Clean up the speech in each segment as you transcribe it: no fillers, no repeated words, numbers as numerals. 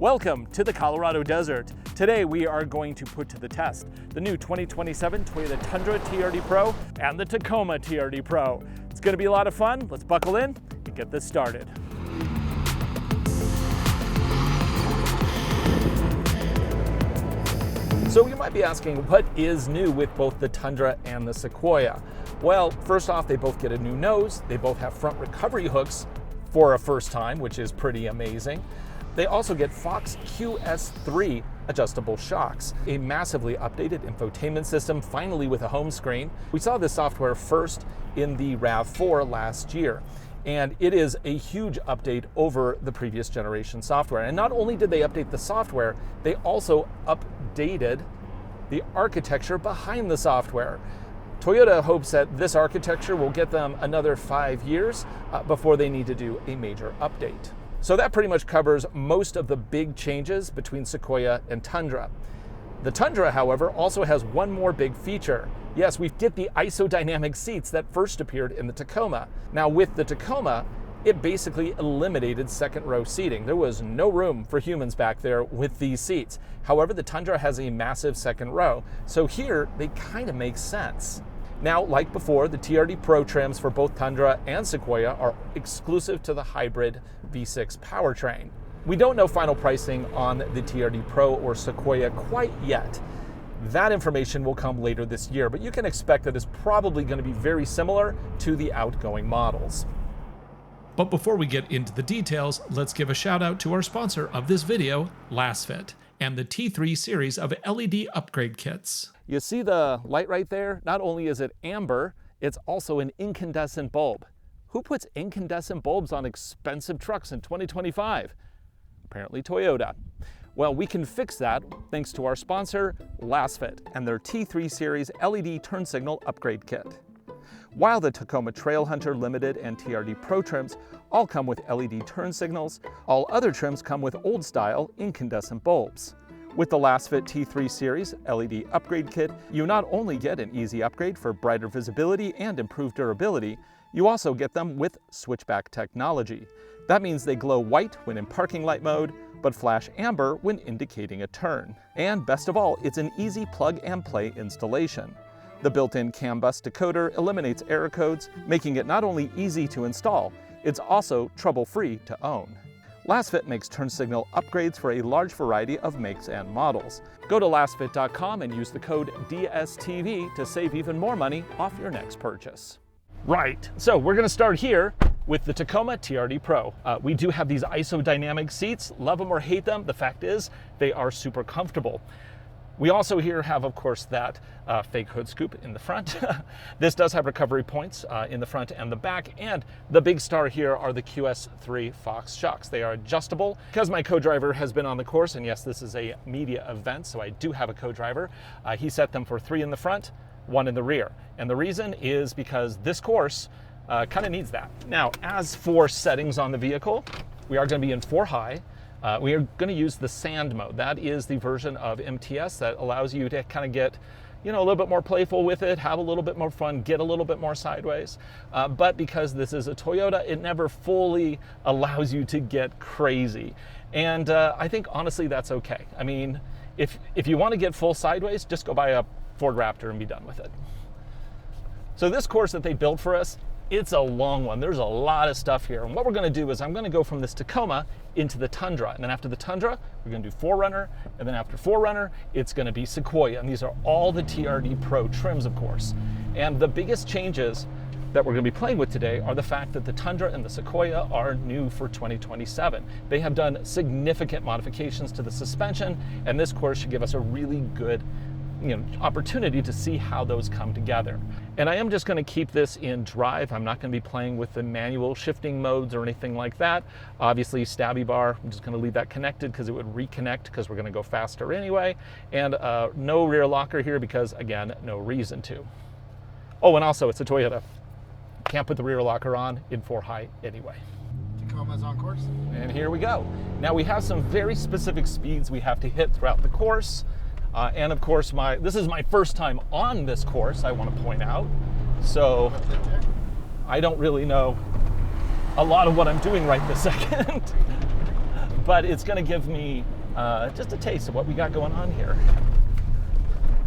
Welcome to the Colorado Desert. Today we are going to put to the test the new 2027 Toyota Tundra TRD PRO and the Tacoma TRD PRO. It's going to be a lot of fun. Let's buckle in and get this started. So you might be asking, what is new with both the Tundra and the Sequoia? Well, first off, they both get a new nose. They both have front recovery hooks for a first time, which is pretty amazing. They also get Fox QS3 adjustable shocks, a massively updated infotainment system, finally with a home screen. We saw this software first in the RAV4 last year, and it is a huge update over the previous generation software. And not only did they update the software, they also updated the architecture behind the software. Toyota hopes that this architecture will get them another 5 years before they need to do a major update. So that pretty much covers most of the big changes between Sequoia and Tundra. The Tundra, however, also has one more big feature. Yes, we get the isodynamic seats that first appeared in the Tacoma. Now with the Tacoma, it basically eliminated second row seating. There was no room for humans back there with these seats. However, the Tundra has a massive second row, so here they kind of make sense. Now, like before, the TRD Pro trims for both Tundra and Sequoia are exclusive to the hybrid V6 powertrain. We don't know final pricing on the TRD Pro or Sequoia quite yet. That information will come later this year, but you can expect that it's probably going to be very similar to the outgoing models. But before we get into the details, let's give a shout out to our sponsor of this video, Lasfit, and the T3 series of LED upgrade kits. You see the light right there? Not only is it amber, it's also an incandescent bulb. Who puts incandescent bulbs on expensive trucks in 2025? Apparently Toyota. Well, we can fix that thanks to our sponsor, Lasfit, and their T3 series LED turn signal upgrade kit. While the Tacoma Trailhunter Limited and TRD Pro trims all come with LED turn signals, all other trims come with old-style incandescent bulbs. With the Lasfit T3 series LED upgrade kit, you not only get an easy upgrade for brighter visibility and improved durability, you also get them with switchback technology. That means they glow white when in parking light mode, but flash amber when indicating a turn. And best of all, it's an easy plug-and-play installation. The built-in CANBUS decoder eliminates error codes, making it not only easy to install, it's also trouble-free to own. Lasfit makes turn signal upgrades for a large variety of makes and models. Go to lasfit.com and use the code DSTV to save even more money off your next purchase. Right, so we're going to start here with the Tacoma TRD Pro. We do have these isodynamic seats. Love them or hate them, the fact is they are super comfortable. We also here have, of course, that fake hood scoop in the front. This does have recovery points in the front and the back, and the big star here are the QS3 Fox shocks. They are adjustable. Because my co-driver has been on the course, and yes, this is a media event, so I do have a co-driver, he set them for 3 in the front, 1 in the rear. And the reason is because this course kind of needs that. Now, as for settings on the vehicle, we are going to be in 4 high. We are going to use the sand mode. That is the version of MTS that allows you to kind of get, a little bit more playful with it, have a little bit more fun, get a little bit more sideways. But because this is a Toyota, it never fully allows you to get crazy. And I think honestly that's okay. I mean, if you want to get full sideways, just go buy a Ford Raptor and be done with it. So this course that they built for us, it's a long one. There's a lot of stuff here. And what we're going to do is I'm going to go from this Tacoma into the Tundra. And then after the Tundra, we're going to do 4Runner. And then after 4Runner, it's going to be Sequoia. And these are all the TRD Pro trims, of course. And the biggest changes that we're going to be playing with today are the fact that the Tundra and the Sequoia are new for 2027. They have done significant modifications to the suspension. And this course should give us a really good opportunity to see how those come together. And I am just going to keep this in drive. I'm not going to be playing with the manual shifting modes or anything like that. Obviously, stabby bar, I'm just going to leave that connected because it would reconnect because we're going to go faster anyway. And no rear locker here because, again, no reason to. Oh, and also it's a Toyota. Can't put the rear locker on in 4 high anyway. Tacoma's on course. And here we go. Now we have some very specific speeds we have to hit throughout the course. And of course, this is my first time on this course, I want to point out. So I don't really know a lot of what I'm doing right this second. but it's going to give me just a taste of what we got going on here.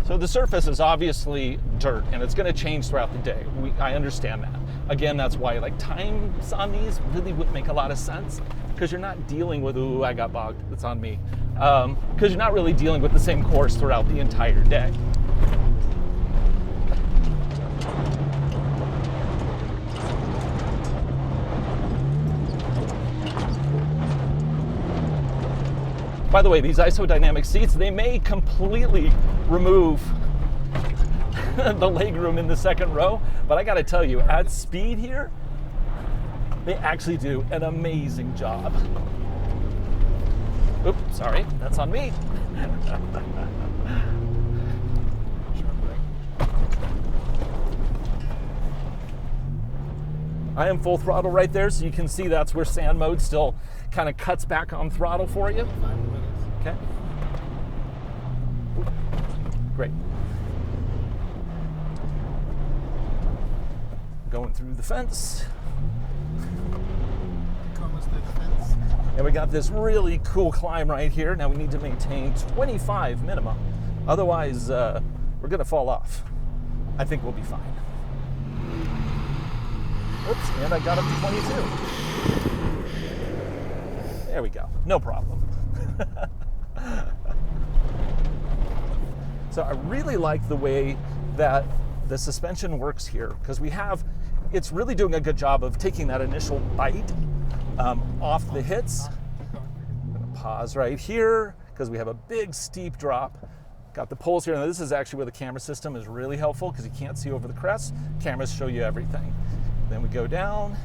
So the surface is obviously dirt, and it's going to change throughout the day. I understand that. Again, that's why like times on these really wouldn't make a lot of sense, because you're not dealing with, ooh, I got bogged, it's on me. Because you're not really dealing with the same course throughout the entire day. By the way, these isodynamic seats, they may completely remove the legroom in the second row, but I gotta tell you, at speed here, they actually do an amazing job. Oops, sorry, that's on me. I am full throttle right there, so you can see that's where sand mode still kind of cuts back on throttle for you. Okay. Great. Going through the fence. Tacoma's through the fence. And we got this really cool climb right here. Now we need to maintain 25 minimum. Otherwise, we're gonna fall off. I think we'll be fine. Oops, and I got up to 22. There we go, no problem. So I really like the way that the suspension works here, because it's really doing a good job of taking that initial bite off the hits. I'm gonna pause right here, because we have a big steep drop. Got the poles here, and this is actually where the camera system is really helpful, because you can't see over the crest. Cameras show you everything. Then we go down,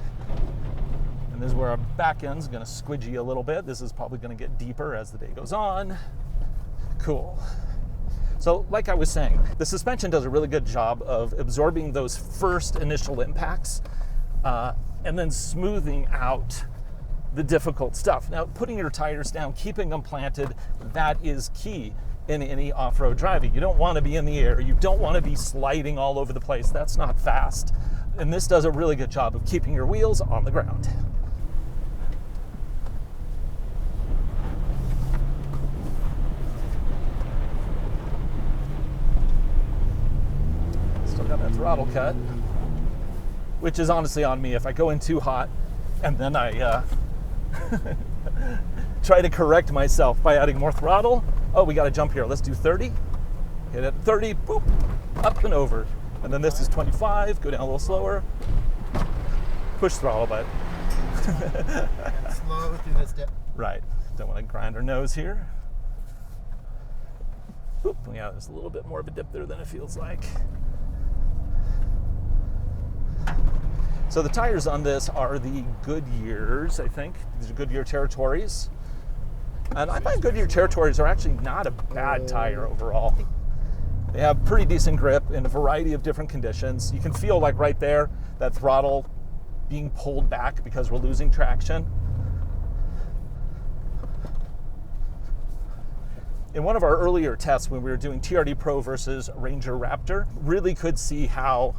and this is where our back end's gonna squidgy a little bit. This is probably gonna get deeper as the day goes on. Cool. So like I was saying, the suspension does a really good job of absorbing those first initial impacts and then smoothing out the difficult stuff. Now, putting your tires down, keeping them planted, that is key in any off-road driving. You don't want to be in the air. You don't want to be sliding all over the place. That's not fast. And this does a really good job of keeping your wheels on the ground. Still got that throttle cut, which is honestly on me. If I go in too hot and then I try to correct myself by adding more throttle, oh, we got to jump here. Let's do 30. Hit it 30, boop, up and over. And then this is 25, go down a little slower. Push throttle, bud. And slow through this dip. Right, don't want to grind our nose here. Oop, yeah, there's a little bit more of a dip there than it feels like. So the tires on this are the Goodyears, I think. These are Goodyear Territories. And I find Goodyear Territories are actually not a bad tire overall. They have pretty decent grip in a variety of different conditions. You can feel like right there, that throttle being pulled back because we're losing traction. In one of our earlier tests when we were doing TRD Pro versus Ranger Raptor, really could see how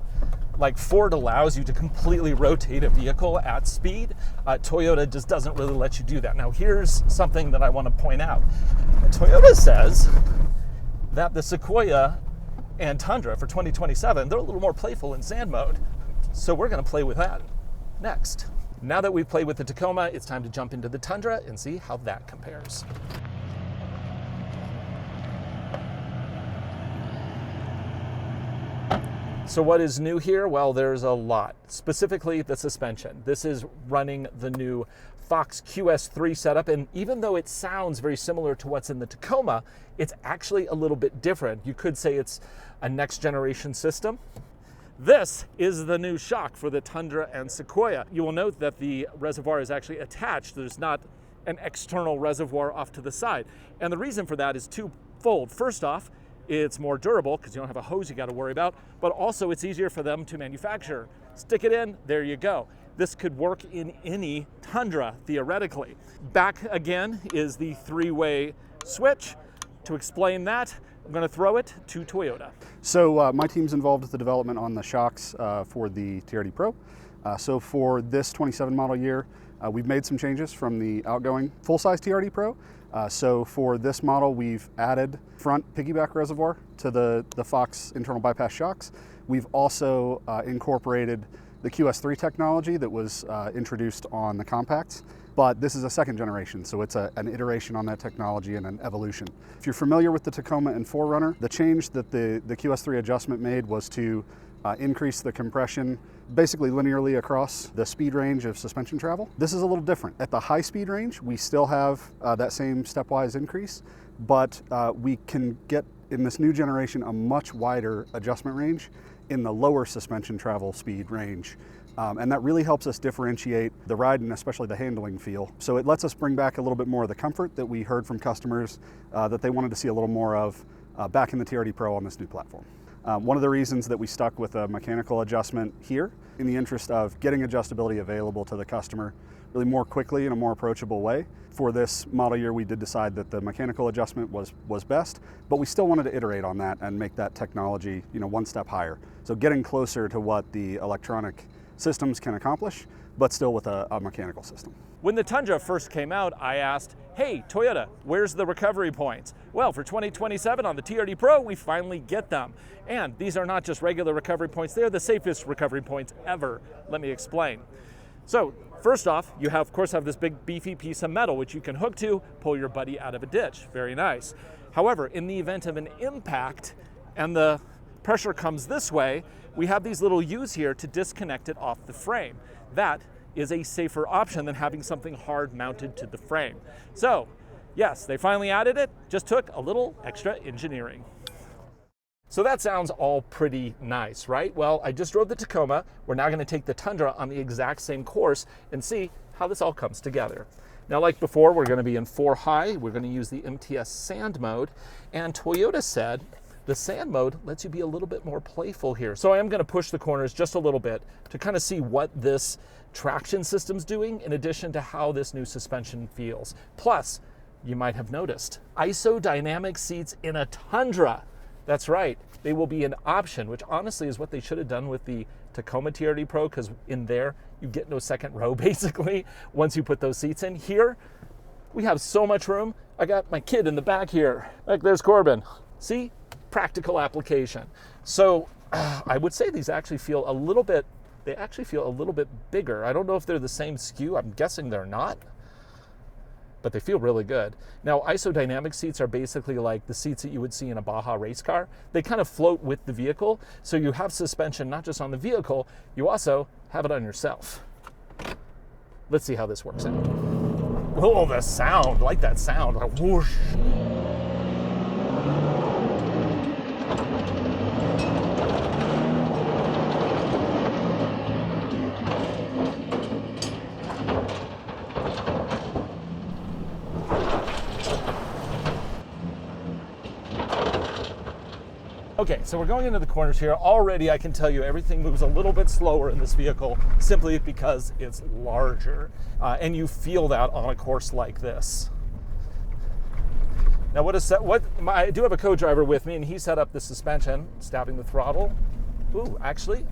like Ford allows you to completely rotate a vehicle at speed. Toyota just doesn't really let you do that. Now here's something that I want to point out. Toyota says that the Sequoia and Tundra for 2027, they're a little more playful in sand mode. So we're gonna play with that next. Now that we've played with the Tacoma, it's time to jump into the Tundra and see how that compares. So what is new here? Well, there's a lot. Specifically the suspension. This is running the new Fox QS3 setup, and even though it sounds very similar to what's in the Tacoma, it's actually a little bit different. You could say it's a next generation system. This is the new shock for the Tundra and Sequoia. You will note that the reservoir is actually attached. There's not an external reservoir off to the side. And the reason for that is twofold. First off, it's more durable because you don't have a hose you got to worry about, but also it's easier for them to manufacture. Stick it in, there you go. This could work in any Tundra, theoretically. Back again is the three-way switch. To explain that, I'm going to throw it to Toyota. So my team's involved with the development on the shocks for the TRD Pro. So for this 27 model year, We've made some changes from the outgoing full-size TRD Pro. So for this model, we've added front piggyback reservoir to the Fox internal bypass shocks. We've also incorporated the QS3 technology that was introduced on the compacts, but this is a second generation, so it's an iteration on that technology and an evolution. If you're familiar with the Tacoma and 4Runner, the change that the QS3 adjustment made was to increase the compression basically linearly across the speed range of suspension travel. This is a little different. At the high speed range, we still have that same stepwise increase, but we can get in this new generation a much wider adjustment range in the lower suspension travel speed range. And that really helps us differentiate the ride and especially the handling feel. So it lets us bring back a little bit more of the comfort that we heard from customers that they wanted to see a little more of back in the TRD Pro on this new platform. One of the reasons that we stuck with a mechanical adjustment here, in the interest of getting adjustability available to the customer really more quickly in a more approachable way. For this model year, we did decide that the mechanical adjustment was best, but we still wanted to iterate on that and make that technology, one step higher. So getting closer to what the electronic systems can accomplish, but still with a mechanical system. When the Tundra first came out, I asked, hey, Toyota, where's the recovery points? Well, for 2027 on the TRD Pro, we finally get them. And these are not just regular recovery points, they're the safest recovery points ever. Let me explain. So, first off, you of course have this big beefy piece of metal which you can hook to, pull your buddy out of a ditch. Very nice. However, in the event of an impact and the pressure comes this way, we have these little U's here to disconnect it off the frame. That is a safer option than having something hard mounted to the frame. So, yes, they finally added it, just took a little extra engineering. So that sounds all pretty nice, right? Well, I just drove the Tacoma. We're now gonna take the Tundra on the exact same course and see how this all comes together. Now, like before, we're gonna be in 4 high. We're gonna use the MTS sand mode. And Toyota said the sand mode lets you be a little bit more playful here. So I am gonna push the corners just a little bit to kind of see what this traction system's doing in addition to how this new suspension feels. Plus, you might have noticed, isodynamic seats in a Tundra. That's right, they will be an option, which honestly is what they should have done with the Tacoma TRD Pro, because in there, you get no second row basically once you put those seats in. Here, we have so much room. I got my kid in the back here. Like, there's Corbin. See? Practical application. So I would say these actually feel a little bit, they actually feel a little bit bigger. I don't know if they're the same SKU. I'm guessing they're not, but they feel really good. Now, isodynamic seats are basically like the seats that you would see in a Baja race car. They kind of float with the vehicle, so you have suspension not just on the vehicle, you also have it on yourself. Let's see how this works out. Oh, the sound, I like that sound, like whoosh. Okay, so we're going into the corners here. Already I can tell you everything moves a little bit slower in this vehicle simply because it's larger. And you feel that on a course like this. Now I do have a co-driver with me and he set up the suspension, stabbing the throttle. Ooh, actually,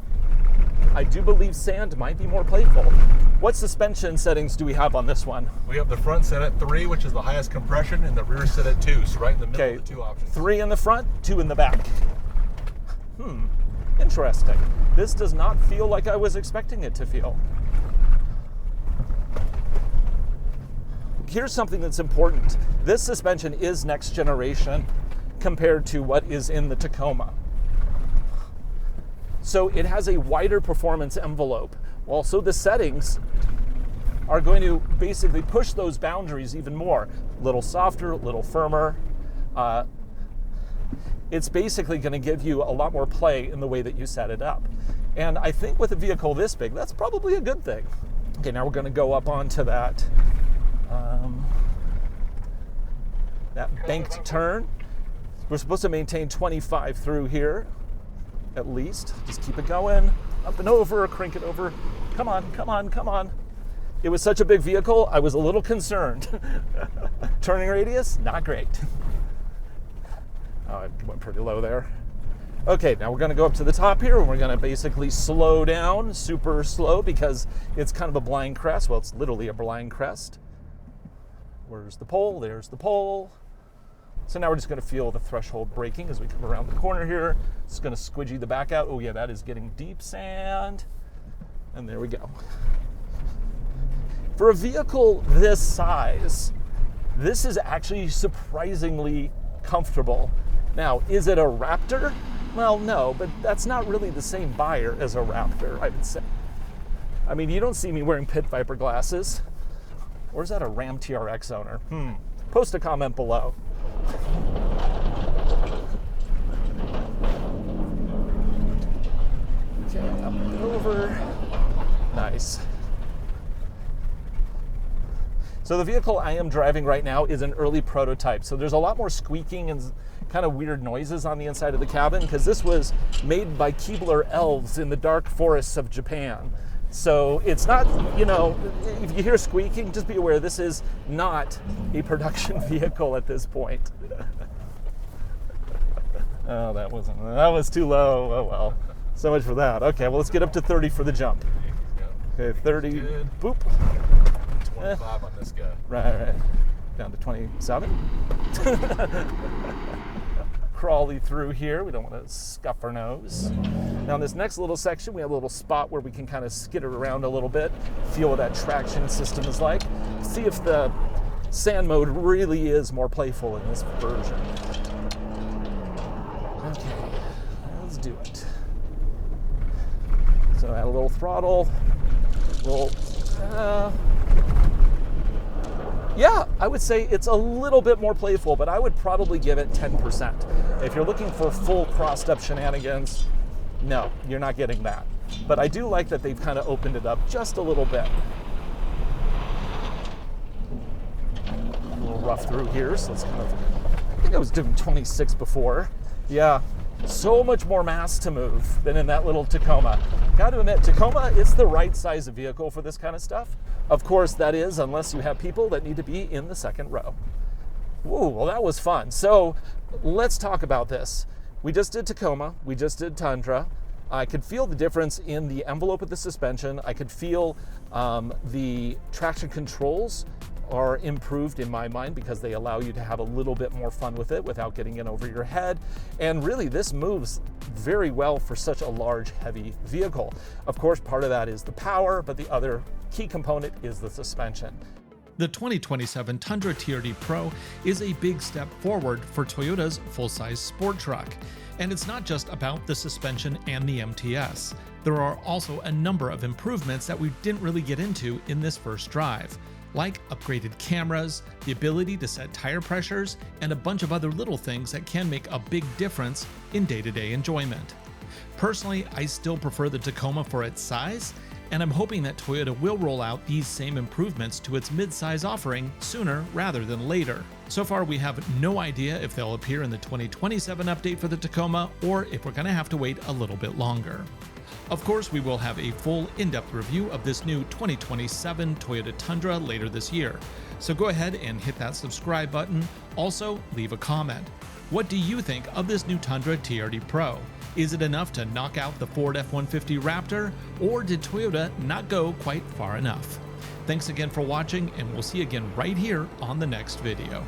I do believe sand might be more playful. What suspension settings do we have on this one? We have the front set at 3, which is the highest compression, and the rear set at 2, so right in the middle of the 2 options. 3 in the front, 2 in the back. Interesting. This does not feel like I was expecting it to feel. Here's something that's important. This suspension is next generation compared to what is in the Tacoma. So it has a wider performance envelope. Also, the settings are going to basically push those boundaries even more. A little softer, a little firmer. It's basically going to give you a lot more play in the way that you set it up. And I think with a vehicle this big, that's probably a good thing. Okay, now we're going to go up onto that banked turn. We're supposed to maintain 25 through here, at least. Just keep it going, up and over, crank it over. Come on, come on, come on. It was such a big vehicle, I was a little concerned. Turning radius, not great. Oh, it went pretty low there. Okay, now we're gonna go up to the top here and we're gonna basically slow down, super slow, because it's kind of a blind crest. Well, it's literally a blind crest. Where's the pole? There's the pole. So now we're just gonna feel the threshold braking as we come around the corner here. It's gonna squidgy the back out. Oh yeah, that is getting deep sand. And there we go. For a vehicle this size, this is actually surprisingly comfortable. Now, is it a Raptor? Well, no, but that's not really the same buyer as a Raptor, I would say. I mean, you don't see me wearing pit viper glasses. Or is that a Ram TRX owner? Post a comment below. Okay, up and over. Nice. So the vehicle I am driving right now is an early prototype. So there's a lot more squeaking and kind of weird noises on the inside of the cabin because this was made by Keebler elves in the dark forests of Japan. So it's not, you know, if you hear squeaking, just be aware this is not a production vehicle at this point. Oh, that was too low. Oh well, so much for that. Okay, well let's get up to 30 for the jump. Okay, 30, boop. 25 on this guy. Right. Down to 27. Crawly through here. We don't want to scuff our nose. Now in this next little section, we have a little spot where we can kind of skitter around a little bit, feel what that traction system is like, see if the sand mode really is more playful in this version. Okay, let's do it. So add a little throttle. Yeah, I would say it's a little bit more playful, but I would probably give it 10%. If you're looking for full crossed up shenanigans, no, you're not getting that. But I do like that they've kind of opened it up just a little bit. A little rough through here, so let's kind of, I think I was doing 26 before. Yeah, so much more mass to move than in that little Tacoma. Got to admit, Tacoma is the right size of vehicle for this kind of stuff. Of course, that is, unless you have people that need to be in the second row. Ooh, well, that was fun. So let's talk about this. We just did Tacoma, we just did Tundra. I could feel the difference in the envelope of the suspension. I could feel the traction controls are improved in my mind because they allow you to have a little bit more fun with it without getting in over your head. And really, this moves very well for such a large, heavy vehicle. Of course, part of that is the power, but the other key component is the suspension. The 2027 Tundra TRD Pro is a big step forward for Toyota's full-size sport truck. And it's not just about the suspension and the MTS. There are also a number of improvements that we didn't really get into in this first drive, like upgraded cameras, the ability to set tire pressures, and a bunch of other little things that can make a big difference in day-to-day enjoyment. Personally, I still prefer the Tacoma for its size, and I'm hoping that Toyota will roll out these same improvements to its mid-size offering sooner rather than later. So far, we have no idea if they'll appear in the 2027 update for the Tacoma, or if we're going to have to wait a little bit longer. Of course, we will have a full in-depth review of this new 2027 Toyota Tundra later this year. So go ahead and hit that subscribe button. Also, leave a comment. What do you think of this new Tundra TRD Pro? Is it enough to knock out the Ford F-150 Raptor, or did Toyota not go quite far enough? Thanks again for watching, and we'll see you again right here on the next video.